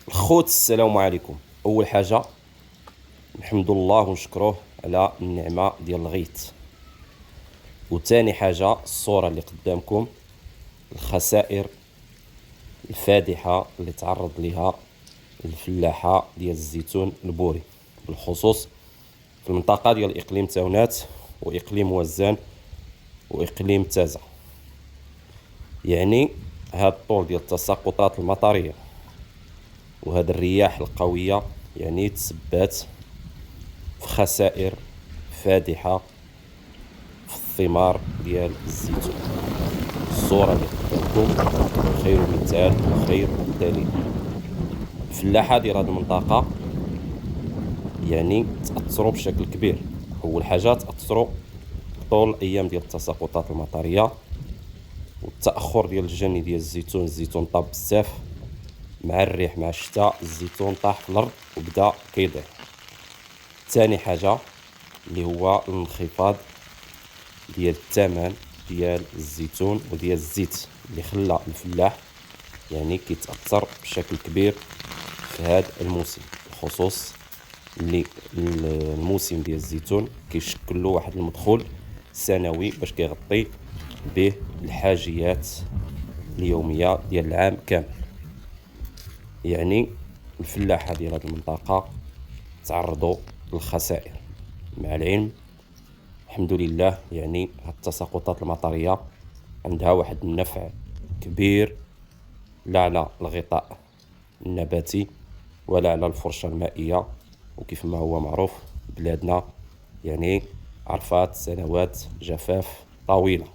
الخوت السلام عليكم. اول حاجه نحمد الله ونشكروه على النعمه ديال الغيث، وثاني حاجه الصوره اللي قدامكم الخسائر الفادحه اللي تعرض لها الفلاحه ديال الزيتون البوري، بالخصوص في المنطقه ديال اقليم تاونات واقليم وزان واقليم تازه. يعني هاد الطول ديال التساقطات المطريه وهاد الرياح القويه يعني تسبات في خسائر فادحه في الثمار ديال الزيتون. الصوره اللي قدامكم خير مثال وخير دليل. الفلاحه ديال هاد المنطقه يعني تاثروا بشكل كبير. اول حاجه تاثروا طول الايام ديال التساقطات المطريه والتاخر ديال الجني ديال الزيتون طاب بزاف مع الريح مع الشتاء، الزيتون طاح في الارض وبدا كيضيع. ثاني حاجه اللي هو الانخفاض ديال الثمن ديال الزيتون وديال الزيت اللي خلى الفلاح يعني كيتاثر بشكل كبير في هذا الموسم، بخصوص اللي الموسم ديال الزيتون كيشكل له واحد المدخول سنوي باش كيغطي به الحاجيات اليوميه ديال العام كامل. يعني الفلاحه ديال هذه المنطقه تعرضوا للخسائر، مع العلم الحمد لله يعني هاد التساقطات المطريه عندها واحد النفع كبير، لا على الغطاء النباتي ولا على الفرشه المائيه. وكيف ما هو معروف بلادنا يعني عرفات سنوات جفاف طويله.